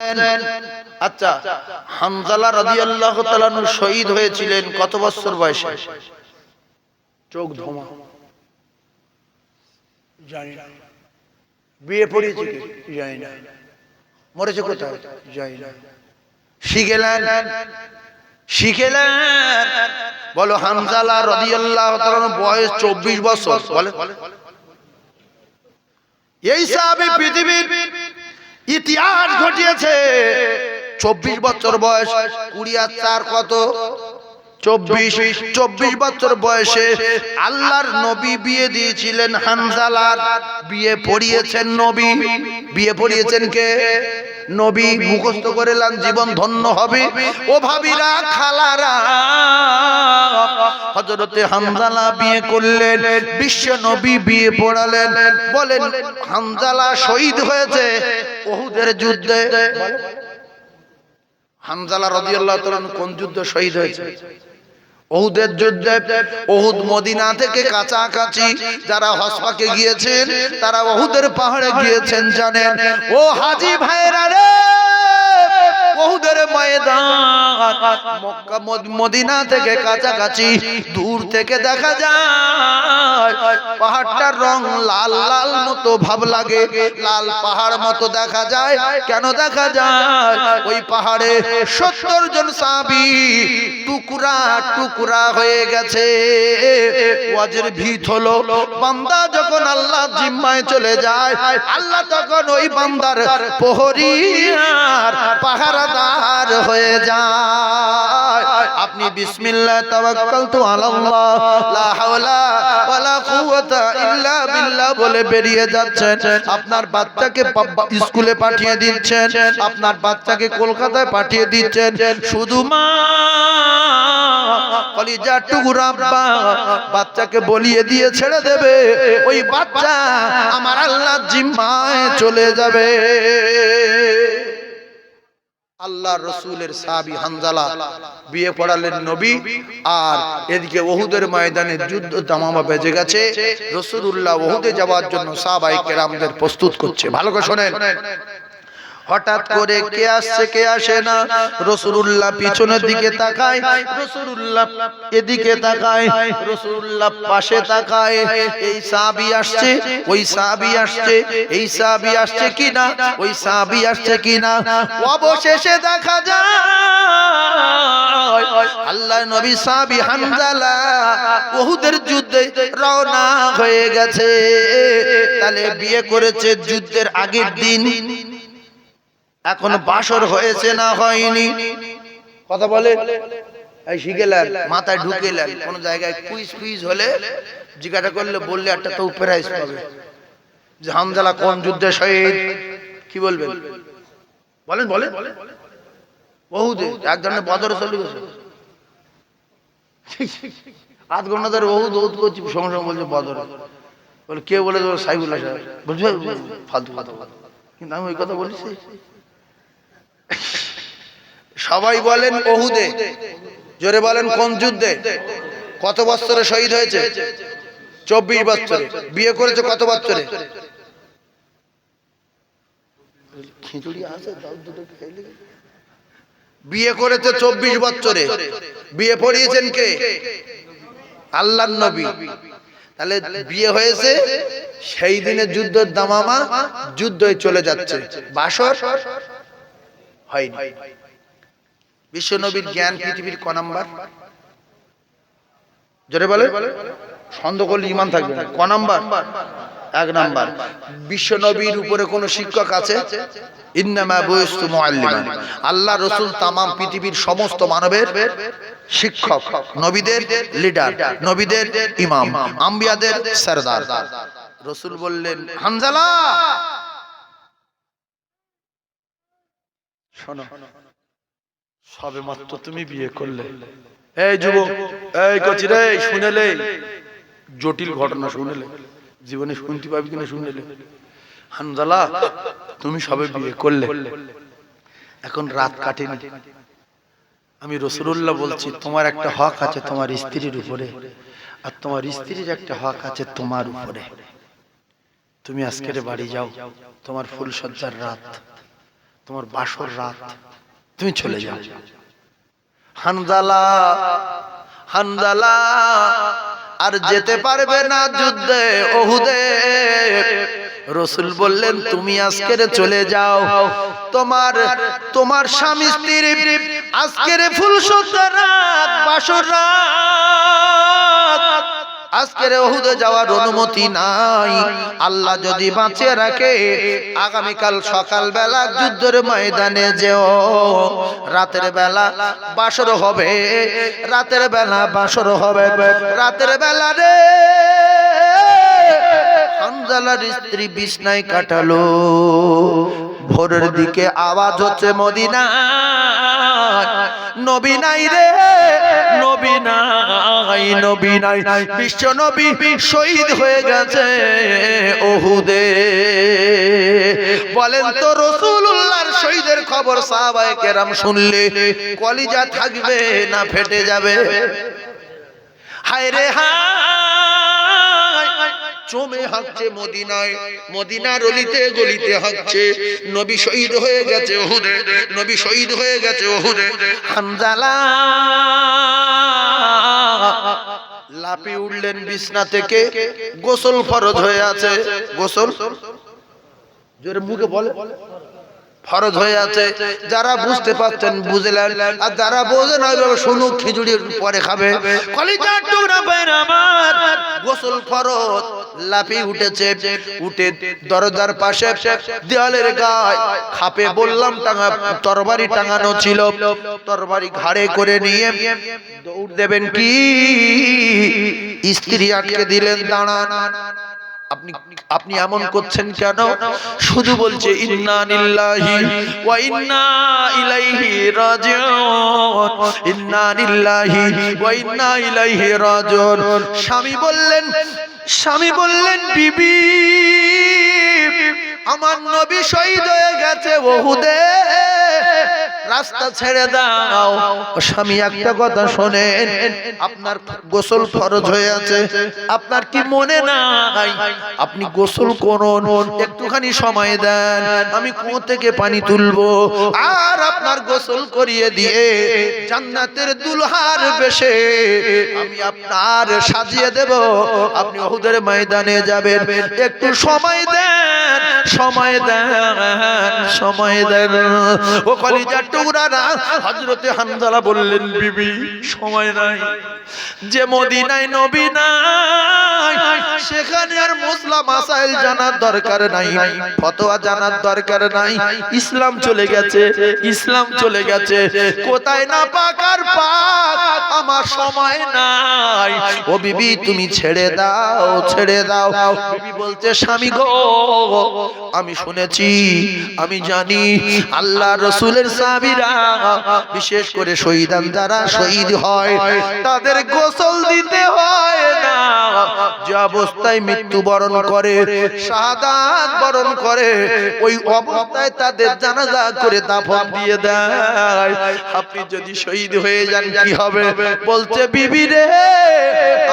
আচ্ছা, হামজালা রাদিয়াল্লাহু তাআলা আনহু শহীদ হয়েছিলেন কত বছর বয়সে? চোখ ধোমা, জানি না। বিয়ে পড়িয়েছে কি? জানি না। মরেছে কোথায়? জানি না। শিখেলেন বলো, হামজালা রাদিয়াল্লাহু তাআলা আনহু বয়স 24 বছর। বলে এই সাহাবী পৃথিবীর ইতিহাস ঘটিয়েছে। 24 বছর বয়স, 20 আর 4 কত? 24 বছর বয়সে আল্লাহর নবী বিয়ে দিয়েছিলেন হামজালার। বিয়ে পড়িয়েছেন নবী। বিয়ে পড়িয়েছেন কে? নবী। মুখস্থ করেলাম, জীবন ধন্য হবে। ও ভাবিরা, খালারা, হযরতে হামজালা বিয়ে করলেন, বিশ্ব নবী বিয়ে পড়ালেন। বলেন, হামজালা শহীদ হয়েছে উহুদের যুদ্ধে। হামজালা রাদিয়াল্লাহু তাআলা কোন যুদ্ধে শহীদ হয়েছে? উহুদের যুদ্ধে। উহুদ মদিনা থেকে কাছাকাছি। যারা হজ পাকে গিয়েছেন তারা উহুদের পাহাড়ে গিয়েছেন জানেন। ও হাজী ভাইরা রে, উহুদের ময়দান মক্কা মদিনা থেকে কাছাকাছি। দূর থেকে দেখা যায় পাহাড়টার রং লাল লাল মতো ভাব লাগে, লাল পাহাড় মতো দেখা যায়। কেন দেখা যায়? ওই পাহাড়ে 70 জন সাহাবী টুকরা টুকরা হয়ে গেছে। ওয়াজের ভিত হলো, বান্দা যখন আল্লাহ জিম্মায় চলে যায়, আল্লাহ তখন ওই বান্দার প্রহরী আর পাহারাদার হয়ে যায়। আপনি বিসমিল্লাহ তাওয়াক্কালতু আলাল্লাহ লা হাওলা ওয়ালা কুওয়াতা ইল্লা বিল্লাহ বলে বেরিয়ে যাচ্ছেন। আপনার বাচ্চাকে স্কুলে পাঠিয়ে দিচ্ছেন, আপনার বাচ্চাকে কলকাতায় পাঠিয়ে দিচ্ছেন। শুধু মা কলিজা টুকরা আব্বা বাচ্চাকে বলিয়ে দিয়ে ছেড়ে দেবে, ওই বাচ্চা আমার আল্লাহর জিম্মায় চলে যাবে। আল্লাহর রাসূলের সাহাবী হামজালা বিয়ে পড়ালেন নবী, আর এদিকে উহুদের ময়দানে যুদ্ধ তামামা বেজে গেছে। রাসূলুল্লাহ উহুদে যাওয়ার জন্য সাহাবায়ে কেরামদের প্রস্তুত করছে। ভালো করে শুনেন। হঠাৎ করে কে আসছে কে আসে না, রাসূলুল্লাহ পিছনের দিকে তাকায়, রাসূলুল্লাহ এদিকে তাকায়, রাসূলুল্লাহ পাশে তাকায়। এই সাহাবী আসছে, ওই সাহাবী আসছে, এই সাহাবী আসছে কিনা, ওই সাহাবী আসছে কিনা। অবশেষে দেখা যায় আল্লাহর নবী সাহাবী হামজালা উহুদের যুদ্ধে রওনা হয়ে গেছে। তাহলে বিয়ে করেছে যুদ্ধের আগের দিন। এখন বাসর হয়েছে না হয়নি? কথা বলে এই শিখেলেন, মাথায় ঢুকেলেন। কোন জায়গায় কুইজ হলে জিজ্ঞাসা করলে বললে একটা তো প্রাইজ পাবে, যে হামজালা কোন যুদ্ধে শহীদ। কি বলবেন? বলেন বলেন। উহুদে। এক ধরনের বদর চলে গেছে। আধ ঘন্টা ধরে উহুদ উহুদ করছি, সঙ্গে সঙ্গে বলছে বদর। বলে কে বলে? সাইফুল্লাহ সাহেব। বুঝবে ফালতু কথা বলে, কিন্তু আমি ওই কথা বলেছি। সবাই বলেন উহুদে। জোরে বলেন কোন যুদ্ধে? কত বছরে শহীদ হয়েছে? 24 বছরে। বিয়ে করেছে কত বছরে? খিচুড়ি আছে, বিয়ে করেছে 24 বছরে। বিয়ে পড়িয়েছেন কে? আল্লাহর নবী। তাহলে বিয়ে হয়েছে সেই দিনে যুদ্ধের দামামা, যুদ্ধই চলে যাচ্ছে, বাসর হয়নি। বিশ্ব নবীর জ্ঞান পৃথিবীর ক নাম্বার? জোরে বলে। সন্দেহ করলে ঈমান থাকবে না। ক নাম্বার? 1 নাম্বার। বিশ্ব নবীর উপরে কোন শিক্ষক আছে? ইন্নামা বুইস্তু মুআল্লিমান। আল্লাহ রাসূল তামাম পৃথিবীর সমস্ত মানবের শিক্ষক, নবীদের লিডার, নবীদের ইমাম, আম্বিয়াদের সরদার। রাসূল বললেন, হামজালা শোনো, সবে মাত্র তুমি বিয়ে করলে। এই যুবক, এই কচিরে, শুনেলে, জটিল ঘটনা শুনেলে, জীবনে শুনতে পাবি কিনা শুনেলে। হামজালা, তুমি সবে বিয়ে করলে, এখন রাত কাটেনি। আমি রাসূলুল্লাহ বলছি, তোমার একটা হক আছে তোমার স্ত্রীর উপরে, আর তোমার স্ত্রীর একটা হক আছে তোমার উপরে। তুমি আজকের বাড়ি যাও, তোমার ফুলসজ্জার রাত, তোমার বাসর রাত, তুমি চলে যাও। হানজালা হানজালা আর যেতে পারবে না যুদ্ধে ওহুদে। রাসূল বললেন তুমি আজকের চলে যাও, তোমার স্বামী স্ত্রীর আজকের ফুলসজ্জা রাত, বাসর রাত, আজকের ওহুদে যাওয়ার অনুমতি নাই। আল্লাহ যদি বাঁচিয়ে রাখে আগামীকাল সকালবেলা যুদ্ধের ময়দানে যেও, রাতের বেলা বাসর হবে, রাতের বেলা বাসর হবে, রাতের বেলা রে। হানজালার স্ত্রী বিছনায় কাটালো। ভোরের দিকে আওয়াজ হচ্ছে মদিনা, নবী নাই রে, নবী নাই, নবী নাই, বিশ্ব নবী শহীদ হয়ে গেছে ওহুদে। বলেন তো রাসূলুল্লাহর শহীদের খবর সাহাবায়ে কেরাম শুনলে কলিজা থাকবে না ফেটে যাবে? হায় রে হায়, চমে হাঁকছে মদিনায়, মদিনার অলিতে গলিতে হাঁকছে নবী শহীদ হয়ে গেছে ওহুদে, নবী শহীদ হয়ে গেছে ওহুদে। হানজালা লাফিয়ে উঠলেন বিছনা থেকে, গোসল ফরজ হয়ে আছে, গোসল জোরে মুখে বলে ফরজ হয়ে আছে। যারা বুঝতে পারছেন বুঝলেন, আর যারা বোঝেন ওইভাবে শুনুক, খিচুড়ি পরে খাবে। কলিজার টুকরা ভাইরা আমার, গোসল ফরজ। লাফিয়ে উঠেছে, উঠে দরজার পাশে দেওয়ালের গায়ে খাপে বললাম টাঙা তরবারি টাঙানো ছিল, তরবারি ঘাড়ে করে নিয়ে দৌড় দেবেন কি স্ত্রী আটকে দিলেন, দাঁড়ান। আপনি এমন করছেন কেন? শুধু বলছে ইন্না লিল্লাহি ওয়া ইন্না ইলাইহি রাজিউন, ইন্না লিল্লাহি ওয়া ইন্না ইলাইহি রাজিউন। স্বামী বললেন বিবি আমার নবী শহীদ হয়ে গেছে ওহুদে, রাস্তা ছেড়ে দাও। স্বামী একটা কথা শোনেন, আপনার গোসল ফরজ হয়ে আছে, আপনার কি মনে নাই? আপনি গোসল করুন, একটুখানি সময় দেন, আমি কুয়ো থেকে পানি তুলবো আর আপনার গোসল করিয়ে দিয়ে জান্নাতের দুলহার বেশে আমি আপনার সাজিয়ে দেব, আপনি ওহুদের ময়দানে যাবেন। একটু সময় দেন, সময় দেন, সময় দেন। ও কলিজার টুকরারা, হযরতে হানজালা বললেন বিবি সময় নাই। যে মদিনায় নবী নাই সেখানে আর মসলা মাসাইল জানার দরকার নাই, ফতোয়া জানার দরকার নাই। ইসলাম চলে গেছে, ইসলাম চলে গেছে। কোথায় না পাক আর পাক, আমার সময় নাই। ও বিবি তুমি ছেড়ে দাও, ছেড়ে দাও। বিবি বলছে স্বামী গো, আমি শুনেছি, আমি জানি আল্লাহ রাসূলের সাহাবীরা বিশেষ করে শহীদান যারা শহীদ হয় তাদের গোসল দিতে হয় না। যে অবস্থায় মৃত্যুবরণ করে, শাহাদাত বরণ করে, ওই অবস্থায় তাদের জানাজা করে দাফন দিয়ে দেয়। আপনি যদি শহীদ হয়ে যান কি হবে? বলছে বিবি রে,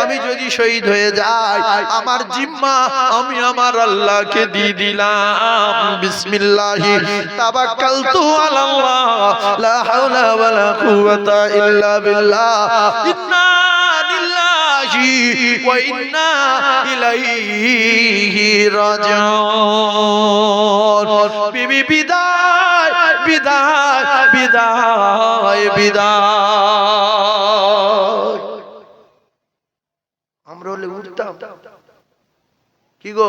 আমি যদি শহীদ হয়ে যাই আমার জিম্মা আমি আমার আল্লাহকে দিয়ে দিলাম। বিসমিল্লাহি তাওয়াক্কালতু আলাল্লাহ, লা হাওলা ওয়ালা কুওয়াতা ইল্লা বিল্লাহ, ইন্না লিল্লাহি ওয়া ইন্না ইলাইহি রাজিউন। বিবি বিদায়, বিদায়, বিদায়, বিদায়। আমরা হলে উঠতাম কি গো,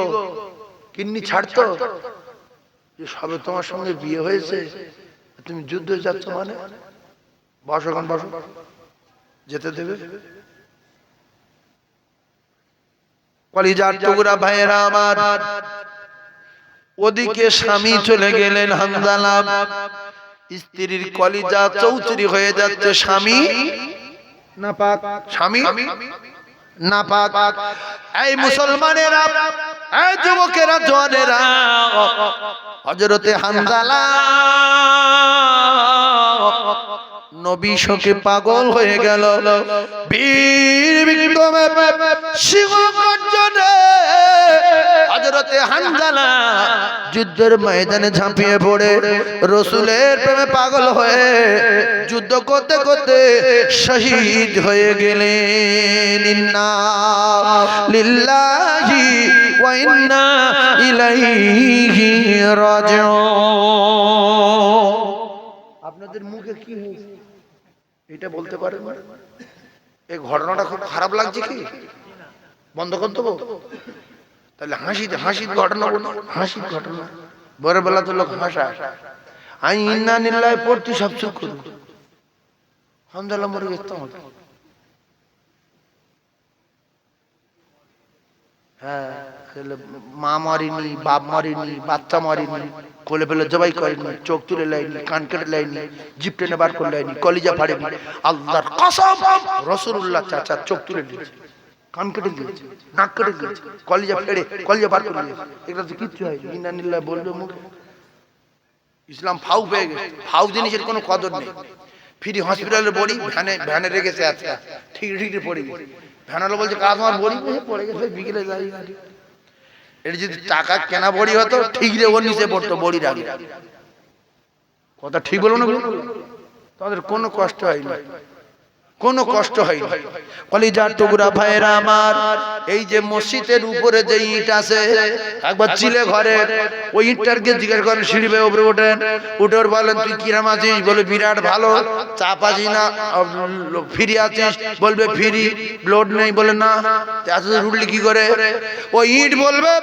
কিন্নি ছাড়তো যে সবে তোমার সঙ্গে বিয়ে হয়েছে, তুমি যুদ্ধে যাচ্ছ মানে বসো, গান বসো, যেতে দেবে? কলিজার টুকরা ভাইয়েরা আমার, ওদিকে স্বামী চলে গেলেন হানজালা, স্ত্রীর কলিজা চৌচুরি হয়ে যাচ্ছে। স্বামী নাপাক, স্বামী নাপাক। এই মুসলমানেরা, এই যুবকেরা, জওয়ানেরা, হযরতে হানজালা নবী শোকে পাগল হয়ে গেল। বীর বিক্রমে সিংহ গর্জনে হযরতে হানজালা যুদ্ধের ময়দানে ঝাঁপিয়ে পড়ে রাসূলের প্রেমে পাগল হয়ে যুদ্ধ করতে করতে শহীদ হয়ে গেলেন। ইন্না লিল্লাহি ওয়া ইন্না ইলাইহি রাজিউন। আপনাদের মুখে কি হয়েছে এটা বলতে পারেন? এই ঘটনাটা খুব খারাপ লাগছে কি? বন্ধ করে দেবো? তাহলে হাসির ঘটনা বলো, হাসির ঘটনা। ভোরের বেলা তো লোক হাসা, আমি ইন্না লিল্লাহি পড়তে সব চুপ করব। হামজালা মরে গেছে আমাকে, হ্যাঁ মা মারিনি, বাপ মারিনি, বাচ্চা মারিনি, কোলে ফেলে জবাই করেনি, চোখ তুলে লাইনি, কান কেটে লাইনি, জিভ টেনে বার করে লাইনি, কলিজা ফাড়েনি। আল্লাহর কসম রাসূলুল্লাহ চাচা চোখ তুলে দিয়েছে, কান কেটে দিয়েছে, নাক কেটে দিয়েছে, কলিজা ফেড়ে কলিজা বার করে দিয়েছে। এগুলো তো কিচ্ছু হয়নি। ইন্না লিল্লাহি বলবে মুখে? ইসলাম ফাউ পেয়ে গেছে। ফাউ জিনিসের কোনো কদর নেই। ফ্রি হসপিটালে বড়ি ভ্যানে রেখেছে, আচ্ছা ঠিক পড়ে গেছে। ভ্যানালো বলছে কাজ আমার বড়ি পড়ে গেছে, বিকেলে যাই। এটা যদি টাকা কেনা বড়ি হতো ঠিক রে ওর নিচে পড়তো বড়ির আগে। কথা ঠিক বলো না? তাদের কোনো কষ্ট হয়নি, কোনো কষ্ট হয়নি। কলিজার টুকরা ভাইরা আমার, এই যে মসজিদের উপরে যে ইট আছে, একবার চিলে ঘরে ওই ইটটাকে জিজ্ঞেস করেন, সিঁড়ি বেয়ে উপরে ওঠেন, উঠে ওর বলেন তুই কিরাম আছিস? বলে বিরাট ভালো। চাপ আছিস না? ফ্রি আছিস? বলবে ফ্রি। লোড নেই? বলে না। উঠলি কি করে? ওই ইট বলবে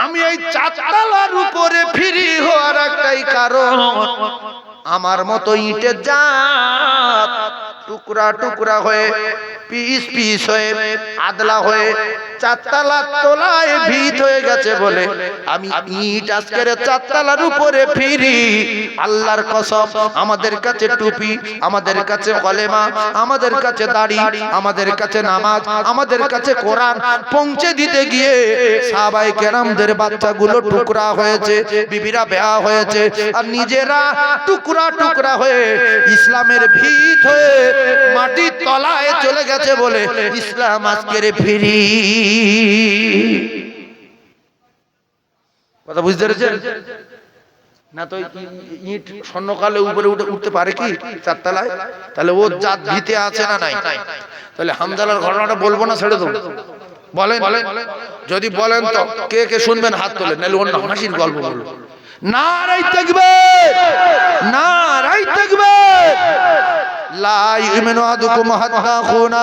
আমি এই চারতলার উপরে ফ্রি হওয়ার একটাই কারণ, আমার মতো ইটের জাত টুকরা টুকরা হয়ে পিস পিস হয়ে আদলা হয়ে চারতলার তলায় ভিত হয়ে গেছে বলে আমি ইট আজকের চারতলার উপরে ফিরি। আল্লাহর কসম, আমাদের কাছে টুপি, আমাদের কাছে কলেমা, আমাদের কাছে দাড়ি, আমাদের কাছে নামাজ, আমাদের কাছে কোরআন পৌঁছে দিতে গিয়ে সাহাবায়ে কেরামদের বাচ্চাগুলো টুকরা হয়েছে, বিবিরা বেয়া হয়েছে, আর নিজেরা টুকরা টুকরা হয়ে ইসলামের ভিত হয়ে মাটির তলায় চলে গেছে বলে ইসলাম আজকের ফিরি। কথা বুঝতে পেরেছেন না? তো ইট স্বর্ণকালে উপরে উঠতে পারে কি চারতলায়? তাহলে ও জাত ভিতে আছে না নাই? তাহলে হামজালার ঘটনাটা বলবো না, ছেড়ে দেবো? বলেন, যদি বলেন তো কে কে শুনবেন হাত তোলেন, নাহলে অন্য হাসির গল্প বলবো। নারায়ে তাকবীর, নারায়ে তাকবীর। লা ইউমিনু আহাদুকুম হাত্তা আকুনা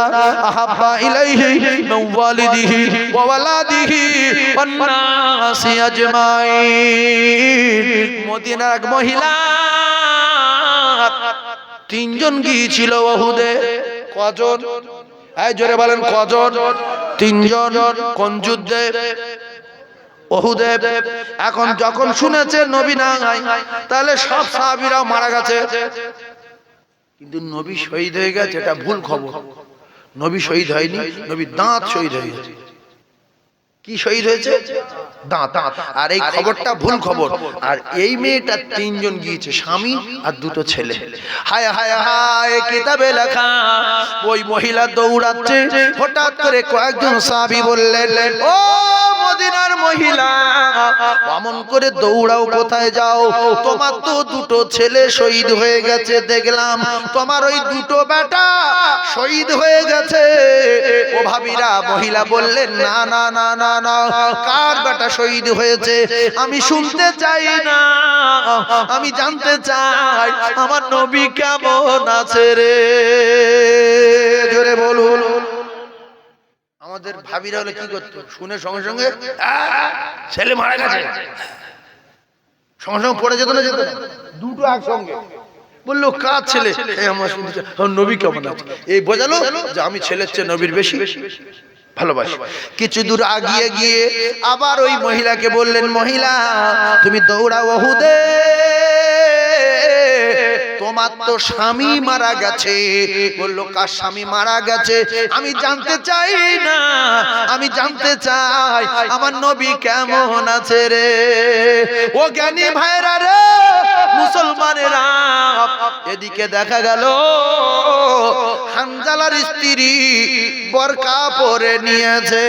আহাব্বা ইলাইহি মিন ওয়ালিদিহি ওয়া ওয়ালাদিহি ওয়ান নাসি আজমাইন। মদিনার এক মহিলা তিনজন গিয়েছিল উহুদে। কজন? এই জোরে বলেন কজন? তিনজন। কোন যুদ্ধে? উহুদে। এখন যখন শুনেছে নবী নাই, তাহলে সব সাহাবীরাও মারা গেছে, কিন্তু নবী শহীদ হয়ে গেছে এটা ভুল খবর। নবী শহীদ হয়নি, নবী দাঁত শহীদ হয়ে গেছে। কি শহীদ হয়েছে? দাঁত। আর এই খবরটা ভুল খবর। আর এই মেয়েটা তিনজন গিয়েছে, স্বামী আর দুটো ছেলে। হায় হায় হায়, কিতাবে লেখা ওই মহিলা দৌড়াচ্ছে, হঠাৎ করে কয়েকজন সাহাবী বললেন, ও মদিনার মহিলা, অমন করে দৌড়াও, কোথায় যাও? তোমার তো দুটো ছেলে শহীদ হয়ে গেছে দেখলাম, তোমার ওই দুটো বেটা শহীদ হয়ে গেছে। ও ভাবিরা, মহিলা বললেন, না না না না না, কার বেটা শহীদ হয়েছে আমি শুনতে চাই না, আমি জানতে চাই আমার নবী কেমন আছে রে। জোরে বলুন। আমাদের ভাবিরা হলে কি করতো? শুনে সঙ্গে সঙ্গে ছেলে মারা গেছে, সঙ্গে সঙ্গে পড়ে যেত না? যেত না? দুটো একসঙ্গে বললো কার ছেলে? আমার শুনতে চাই নবী কেমন আছে। এই বোঝালো যে আমি ছেলের চেয়ে নবীর বেশি ভালোবাসি। কিছু দূর আগিয়ে গিয়ে আবার ওই মহিলাকে বললেন, মহিলা তুমি দৌড়াও উহুদে, তোমার তো স্বামী মারা গেছে। বললো কার স্বামী মারা গেছে? আমি জানতে চাই না, আমি জানতে চাই আমার নবী কেমন আছে রে। ও জ্ঞানী ভাইরা রে, মুসলমানেরা, এদিকে দেখা গেল হানজালার স্ত্রী বোরকা পরে নিয়েছে।